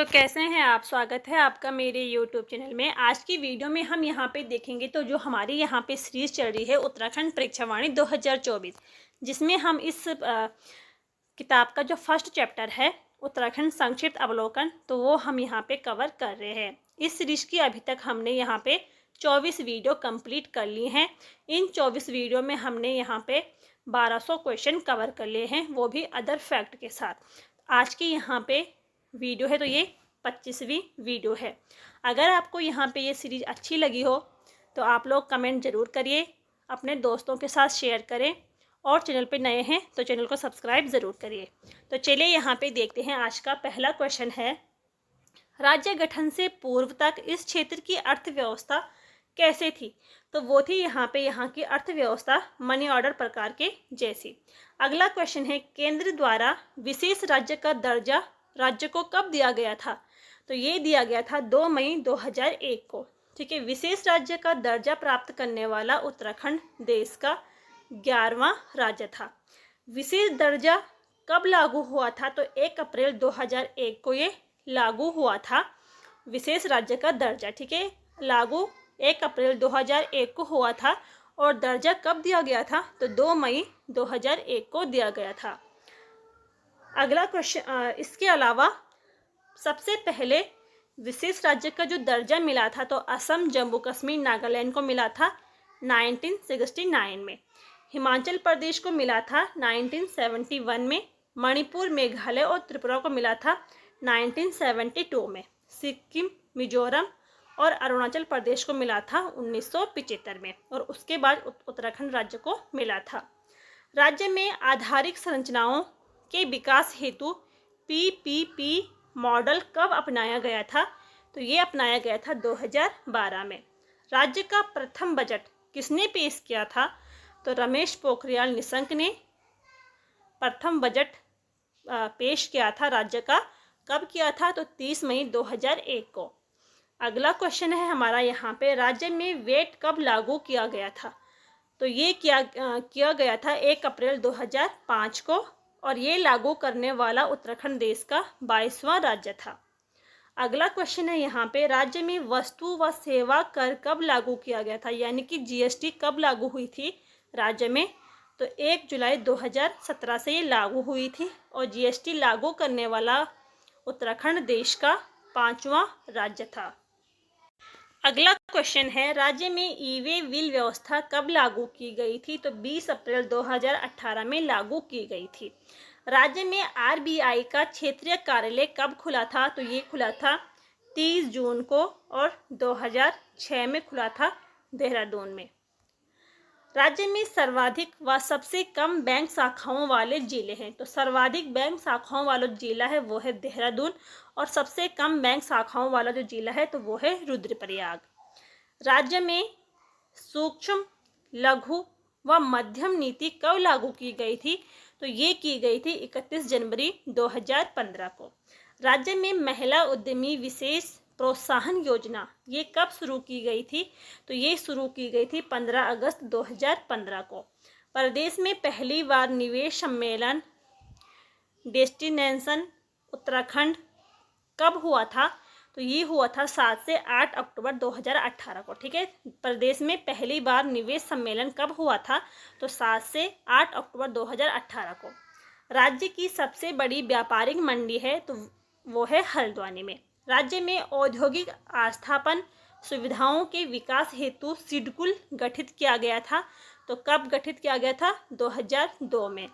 तो कैसे हैं आप। स्वागत है आपका मेरे YouTube चैनल में। आज की वीडियो में हम यहाँ पे देखेंगे तो जो हमारी यहाँ पे सीरीज़ चल रही है उत्तराखंड परीक्षावाणी 2024, जिसमें हम इस किताब का जो फर्स्ट चैप्टर है उत्तराखंड संक्षिप्त अवलोकन, तो वो हम यहाँ पे कवर कर रहे हैं। इस सीरीज़ की अभी तक हमने यहाँ पे 24 वीडियो कंप्लीट कर ली हैं। इन 24 वीडियो में हमने यहाँ पे 1200 क्वेश्चन कवर कर लिए हैं, वो भी अदर फैक्ट के साथ। आज की यहाँ पे वीडियो है तो ये 25वीं वीडियो है। अगर आपको यहाँ पे ये सीरीज़ अच्छी लगी हो तो आप लोग कमेंट ज़रूर करिए, अपने दोस्तों के साथ शेयर करें, और चैनल पे नए हैं तो चैनल को सब्सक्राइब ज़रूर करिए। तो चलिए यहाँ पे देखते हैं। आज का पहला क्वेश्चन है, राज्य गठन से पूर्व तक इस क्षेत्र की अर्थव्यवस्था कैसे थी? तो वो थी यहाँ की अर्थव्यवस्था मनी ऑर्डर प्रकार के जैसी। अगला क्वेश्चन है, केंद्र द्वारा विशेष राज्य का दर्जा राज्य को कब दिया गया था? तो ये दिया गया था 2 मई 2001 को। ठीक है, विशेष राज्य का दर्जा प्राप्त करने वाला उत्तराखंड देश का 11वां राज्य था। विशेष दर्जा कब लागू हुआ था? तो 1 अप्रैल 2001 को ये लागू हुआ था विशेष राज्य का दर्जा। ठीक है, लागू 1 अप्रैल 2001 को हुआ था। और दर्जा कब दिया गया था? तो 2 मई 2001 को दिया गया था। अगला क्वेश्चन, इसके अलावा सबसे पहले विशेष राज्य का जो दर्जा मिला था तो असम, जम्मू कश्मीर, नागालैंड को मिला था 1969 में। हिमाचल प्रदेश को मिला था 1971 में। मणिपुर, मेघालय और त्रिपुरा को मिला था 1972 में। सिक्किम, मिजोरम और अरुणाचल प्रदेश को मिला था 1975 में। और उसके बाद उत्तराखंड राज्य को मिला था। राज्य में आधारिक संरचनाओं के विकास हेतु PPP मॉडल कब अपनाया गया था? तो ये अपनाया गया था 2012 में। राज्य का प्रथम बजट किसने पेश किया था? तो रमेश पोखरियाल निशंक ने प्रथम बजट पेश किया था राज्य का। कब किया था? तो 30 मई 2001 को। अगला क्वेश्चन है हमारा यहाँ पे, राज्य में वेट कब लागू किया गया था? तो ये किया गया था 1 अप्रैल 2005 को। और ये लागू करने वाला उत्तराखंड देश का 22वां राज्य था। अगला क्वेश्चन है यहाँ पे, राज्य में वस्तु व सेवा कर कब लागू किया गया था? यानी कि GST कब लागू हुई थी राज्य में? तो 1 जुलाई 2017 से ये लागू हुई थी। और GST लागू करने वाला उत्तराखंड देश का 5वां राज्य था। अगला क्वेश्चन है, राज्य में ई-वे बिल व्यवस्था कब लागू की गई थी? तो 20 अप्रैल 2018 में लागू की गई थी। राज्य में RBI का क्षेत्रीय कार्यालय कब खुला था? तो ये खुला था 30 जून को और 2006 में खुला था देहरादून में। राज्य में सर्वाधिक व सबसे कम बैंक शाखाओं वाले जिले हैं। तो सर्वाधिक बैंक शाखाओं वाला जिला है वो है देहरादून, और सबसे कम बैंक शाखाओं वाला जो जिला है तो वो है रुद्रप्रयाग। राज्य में सूक्ष्म, लघु व मध्यम नीति कब लागू की गई थी? तो ये की गई थी 31 जनवरी 2015 को। राज्य में महिला उद्यमी विशेष प्रोत्साहन योजना ये कब शुरू की गई थी? तो ये शुरू की गई थी 15 अगस्त 2015 को। प्रदेश में पहली बार निवेश सम्मेलन डेस्टिनेशन उत्तराखंड कब हुआ था? तो ये हुआ था 7 से 8 अक्टूबर 2018 को। ठीक है, प्रदेश में पहली बार निवेश सम्मेलन कब हुआ था? तो 7 से 8 अक्टूबर 2018 को। राज्य की सबसे बड़ी व्यापारिक मंडी है तो वो है हल्द्वानी में। राज्य में औद्योगिक आस्थापन सुविधाओं के विकास हेतु सिडकुल गठित किया गया था। तो कब गठित किया गया था? 2002 में।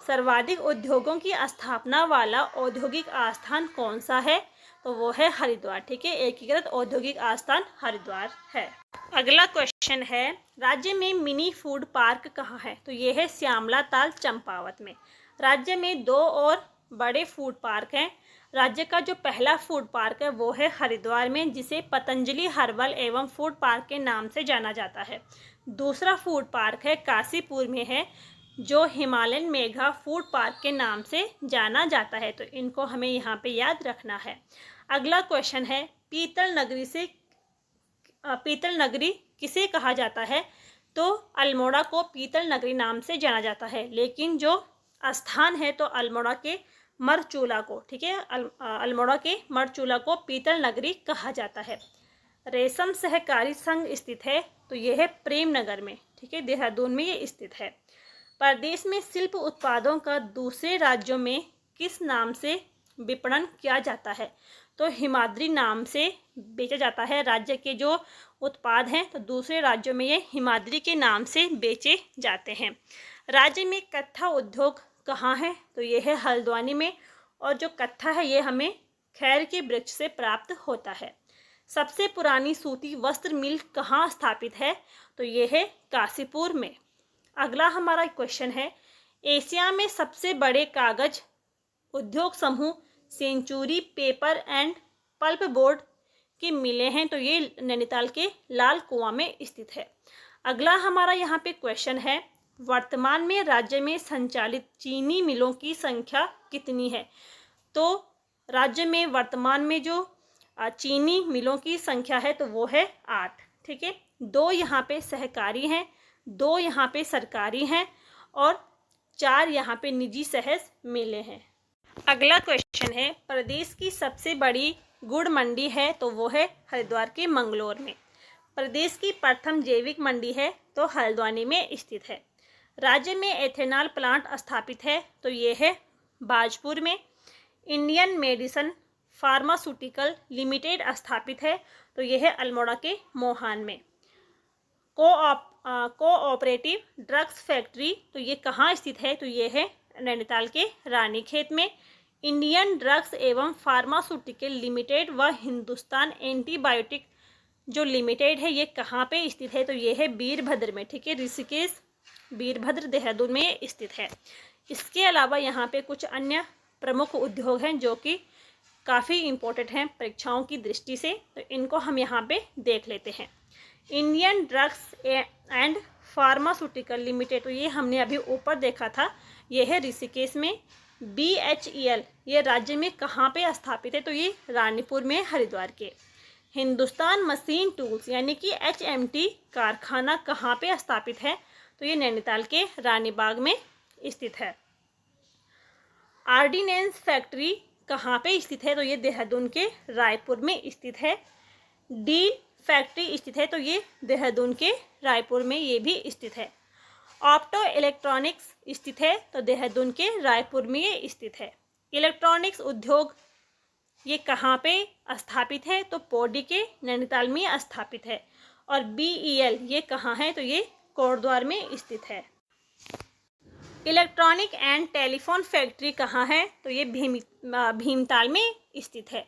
सर्वाधिक उद्योगों की स्थापना वाला औद्योगिक आस्थान कौन सा है? तो वो है हरिद्वार। ठीक है, एकीकृत औद्योगिक आस्थान हरिद्वार है। अगला क्वेश्चन है, राज्य में मिनी फूड पार्क कहाँ है? तो ये है श्यामला ताल चंपावत में। राज्य में 2 और बड़े फूड पार्क हैं। राज्य का जो पहला फूड पार्क है वो है हरिद्वार में, जिसे पतंजलि हर्बल एवं फूड पार्क के नाम से जाना जाता है। दूसरा फूड पार्क है काशीपुर में है, जो हिमालयन मेघा फूड पार्क के नाम से जाना जाता है। तो इनको हमें यहाँ पे याद रखना है। अगला क्वेश्चन है, पीतल नगरी किसे कहा जाता है? तो अल्मोड़ा को पीतल नगरी नाम से जाना जाता है। लेकिन जो स्थान है तो अल्मोड़ा के मरचूला को, ठीक है, अल्मोड़ा के मरचूला को पीतल नगरी कहा जाता है। रेशम सहकारी संघ स्थित है, तो यह है प्रेम नगर में, ठीक है, देहरादून में ये स्थित है। प्रदेश में शिल्प उत्पादों का दूसरे राज्यों में किस नाम से विपणन किया जाता है? तो हिमाद्री नाम से बेचा जाता है। राज्य के जो उत्पाद हैं तो दूसरे राज्यों में ये हिमाद्री के नाम से बेचे जाते हैं। राज्य में कत्था उद्योग कहाँ है? तो ये है हल्द्वानी में, और जो कत्था है ये हमें खैर के वृक्ष से प्राप्त होता है। सबसे पुरानी सूती वस्त्र मिल कहाँ स्थापित है? तो ये है काशीपुर में। अगला हमारा क्वेश्चन है, एशिया में सबसे बड़े कागज उद्योग समूह century paper and pulp board की मिलें हैं, तो ये नैनीताल के लाल कुआं में स्थित है। अगला हमारा यहाँ पे क्वेश्चन है, वर्तमान में राज्य में संचालित चीनी मिलों की संख्या कितनी है? तो राज्य में वर्तमान में जो चीनी मिलों की संख्या है तो वो है 8, ठीक है। 2 यहाँ पे सहकारी हैं, 2 यहाँ पे सरकारी हैं और 4 यहाँ पे निजी सहज मिलें हैं। अगला क्वेश्चन है, प्रदेश की सबसे बड़ी गुड़ मंडी है, तो वो है हरिद्वार के मंगलौर में। प्रदेश की प्रथम जैविक मंडी है तो हल्द्वानी में स्थित है। राज्य में एथेनॉल प्लांट स्थापित है, तो ये है बाजपुर में। इंडियन मेडिसिन फार्मास्यूटिकल लिमिटेड स्थापित है, तो ये है अल्मोड़ा के मोहान में। कोऑपरेटिव ड्रग्स फैक्ट्री, तो ये कहाँ स्थित है? तो ये है नैनीताल के रानीखेत में। इंडियन ड्रग्स एवं फार्मास्यूटिकल लिमिटेड व हिंदुस्तान एंटीबायोटिक जो लिमिटेड है ये कहाँ पे स्थित है? तो ये है वीरभद्र में, ठीक है, ऋषिकेश वीरभद्र देहरादून में स्थित है। इसके अलावा यहाँ पे कुछ अन्य प्रमुख उद्योग हैं जो कि काफ़ी इम्पोर्टेंट हैं परीक्षाओं की दृष्टि से, तो इनको हम यहाँ पे देख लेते हैं। Indian drugs and pharmaceutical limited, तो ये हमने अभी ऊपर देखा था, ये है ऋषिकेश में। BHEL ये राज्य में कहाँ पे स्थापित है? तो ये रानीपुर में, हरिद्वार के। हिंदुस्तान मशीन टूल्स यानी कि HMT कारखाना कहाँ पे स्थापित है? तो ये नैनीताल के रानीबाग में स्थित है। आर्डिनेंस फैक्ट्री कहाँ पे स्थित है? तो ये देहरादून के रायपुर में स्थित है। डील फैक्ट्री स्थित है, तो ये देहरादून के रायपुर में ये भी स्थित है। ऑप्टो इलेक्ट्रॉनिक्स स्थित है, तो देहरादून के रायपुर में ये स्थित है। इलेक्ट्रॉनिक्स उद्योग ये कहाँ पे स्थापित है? तो पौड़ी के नैनीताल में स्थापित है। और BEL ये कहाँ है? तो ये कोटद्वार में स्थित है। इलेक्ट्रॉनिक एंड टेलीफोन फैक्ट्री कहाँ है? तो ये भीमताल में स्थित है।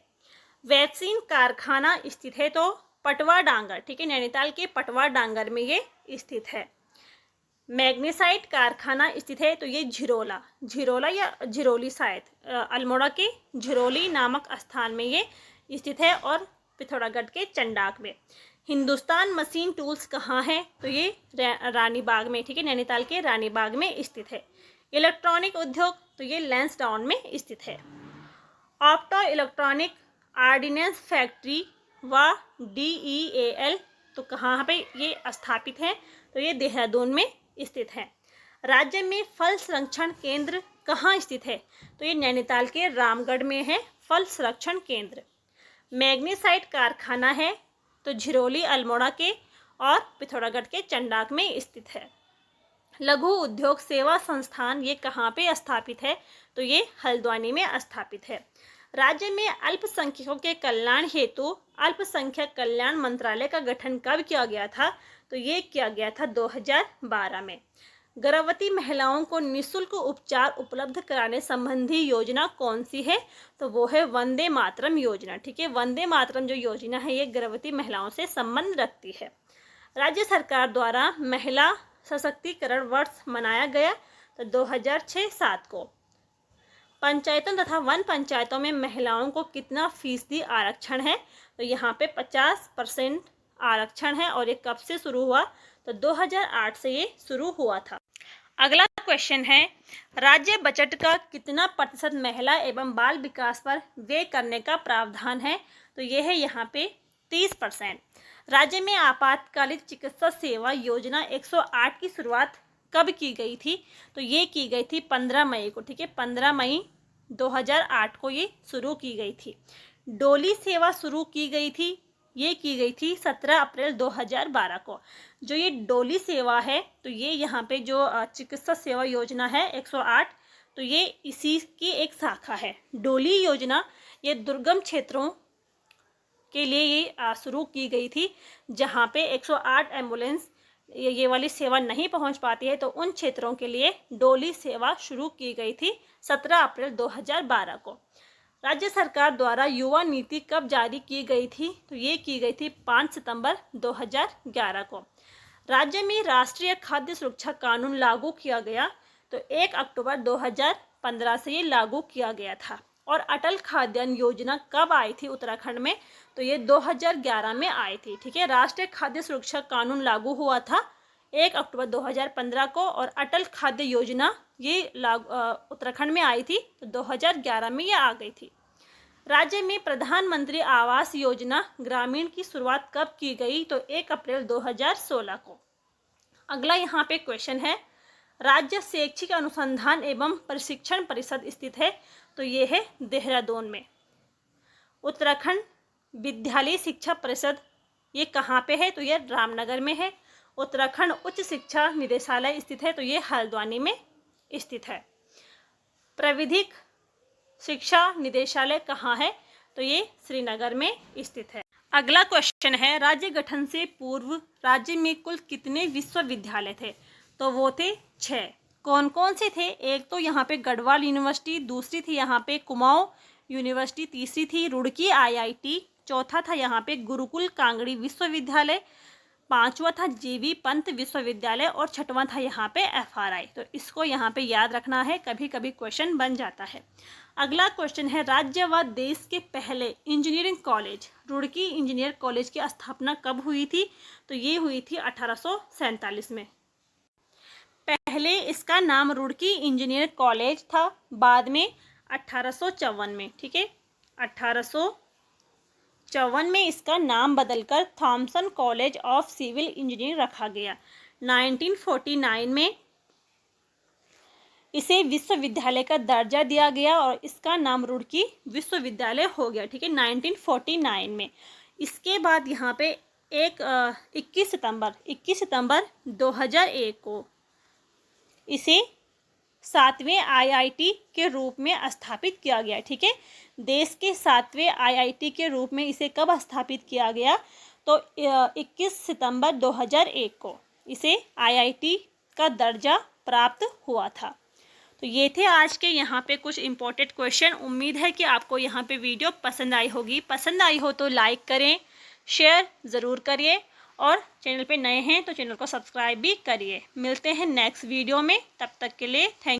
वैक्सीन कारखाना स्थित है, तो पटवा डांगर, ठीक है, नैनीताल के पटवा डांगर में ये स्थित है। मैग्नेसाइट कारखाना स्थित है, तो ये झिरोला या झिरोली शायद अल्मोड़ा के झिरोली नामक स्थान में ये स्थित है और पिथौरागढ़ के चंडाक में। हिंदुस्तान मशीन टूल्स कहाँ है? तो ये रानीबाग में, ठीक है, नैनीताल के रानीबाग में स्थित है। इलेक्ट्रॉनिक उद्योग, तो ये लैंसडाउन में स्थित है। ऑप्टो इलेक्ट्रॉनिक आर्डिनेंस फैक्ट्री व DEAL, तो कहाँ पे ये स्थापित है? तो ये देहरादून में स्थित है। राज्य में फल संरक्षण केंद्र कहाँ स्थित है? तो ये नैनीताल के रामगढ़ में है फल संरक्षण केंद्र। मैग्नेसाइट कारखाना है, तो झिरोली अल्मोड़ा के और पिथौरागढ़ के चंडाक में स्थित है। लघु उद्योग सेवा संस्थान ये कहाँ पे स्थापित है? तो ये हल्द्वानी में स्थापित है। राज्य में अल्पसंख्यकों के कल्याण हेतु अल्पसंख्यक कल्याण मंत्रालय का गठन कब किया गया था? तो ये किया गया था 2012 में। गर्भवती महिलाओं को निःशुल्क उपचार उपलब्ध कराने संबंधी योजना कौन सी है? तो वो है वंदे मातरम योजना, ठीक है। वंदे मातरम जो योजना है ये गर्भवती महिलाओं से संबंध रखती है। राज्य सरकार द्वारा महिला सशक्तिकरण वर्ष मनाया गया तो 2006-07 को। पंचायतों तथा वन पंचायतों में महिलाओं को कितना फीसदी आरक्षण है? तो यहाँ पे 50% आरक्षण है और ये कब से शुरू हुआ? तो 2008 से ये शुरू हुआ था। अगला क्वेश्चन है, राज्य बजट का कितना प्रतिशत महिला एवं बाल विकास पर व्यय करने का प्रावधान है? तो ये है यहाँ पे 30%। राज्य में आपातकालिक चिकित्सा सेवा योजना 108 की शुरुआत कब की गई थी? तो ये की गई थी 15 मई को, ठीक है, 15 मई 2008 को ये शुरू की गई थी। डोली सेवा शुरू की गई थी, ये की गई थी 17 अप्रैल 2012 को। जो ये डोली सेवा है तो ये यहाँ पे जो चिकित्सा सेवा योजना है 108, तो ये इसी की एक शाखा है। डोली योजना ये दुर्गम क्षेत्रों के लिए ये शुरू की गई थी, जहाँ पे 108 एम्बुलेंस ये वाली सेवा नहीं पहुंच पाती है, तो उन क्षेत्रों के लिए डोली सेवा शुरू की गई थी 17 अप्रैल 2012 को। राज्य सरकार द्वारा युवा नीति कब जारी की गई थी, तो ये की गई थी 5 सितंबर 2011 को। राज्य में राष्ट्रीय खाद्य सुरक्षा कानून लागू किया गया, तो 1 अक्टूबर 2015 से ये लागू किया गया था। और अटल खाद्यान्न योजना कब आई थी उत्तराखंड में, तो ये 2011 में आई थी। ठीक है, राष्ट्रीय खाद्य सुरक्षा कानून लागू हुआ था 1 अक्टूबर 2015 को, और अटल खाद्य योजना ये उत्तराखंड में आई थी, तो 2011 में ये आ गई थी। राज्य में प्रधानमंत्री आवास योजना ग्रामीण की शुरुआत कब की गई, तो 1 अप्रैल 2016 को। अगला यहाँ पे क्वेश्चन है, राज्य शैक्षिक अनुसंधान एवं प्रशिक्षण परिषद स्थित है, तो ये है देहरादून में। उत्तराखंड विद्यालय शिक्षा परिषद ये कहाँ पे है, तो ये रामनगर में है। उत्तराखंड उच्च शिक्षा निदेशालय स्थित है, तो ये हल्द्वानी में स्थित है। प्राविधिक शिक्षा निदेशालय कहाँ है, तो ये श्रीनगर में स्थित है। अगला क्वेश्चन है, राज्य गठन से पूर्व राज्य में कुल कितने विश्वविद्यालय थे, तो वो थे 6। कौन कौन से थे, एक तो यहाँ पे गढ़वाल यूनिवर्सिटी, दूसरी थी यहाँ पे कुमाऊं यूनिवर्सिटी, तीसरी थी रुड़की IIT, चौथा था यहाँ पे गुरुकुल कांगड़ी विश्वविद्यालय, पांचवा था JV पंत विश्वविद्यालय, और छठवां था यहाँ पे FRI। तो इसको यहाँ पे याद रखना है, कभी कभी क्वेश्चन बन जाता है। अगला क्वेश्चन है, राज्य व देश के पहले engineering college Roorkee engineer college की स्थापना कब हुई थी, तो ये हुई थी 1847 में। पहले इसका नाम रुड़की इंजीनियर कॉलेज था, बाद में 1854 में, ठीक है, 1854 में इसका नाम बदलकर Thomson college of civil engineering रखा गया। 1949 में इसे विश्वविद्यालय का दर्जा दिया गया और इसका नाम रुड़की विश्वविद्यालय हो गया। ठीक है, 1949 में। इसके बाद यहाँ पे एक 21 सितंबर 2001 को इसे 7वें IIT के रूप में स्थापित किया गया। ठीक है, देश के 7वें IIT के रूप में इसे कब स्थापित किया गया, तो 21 सितंबर 2001 को इसे IIT का दर्जा प्राप्त हुआ था। तो ये थे आज के यहाँ पे कुछ इम्पोर्टेंट क्वेश्चन। उम्मीद है कि आपको यहाँ पे वीडियो पसंद आई होगी। पसंद आई हो तो लाइक करें, शेयर ज़रूर करिए, और चैनल पे नए हैं तो चैनल को सब्सक्राइब भी करिए। मिलते हैं नेक्स्ट वीडियो में, तब तक के लिए थैंक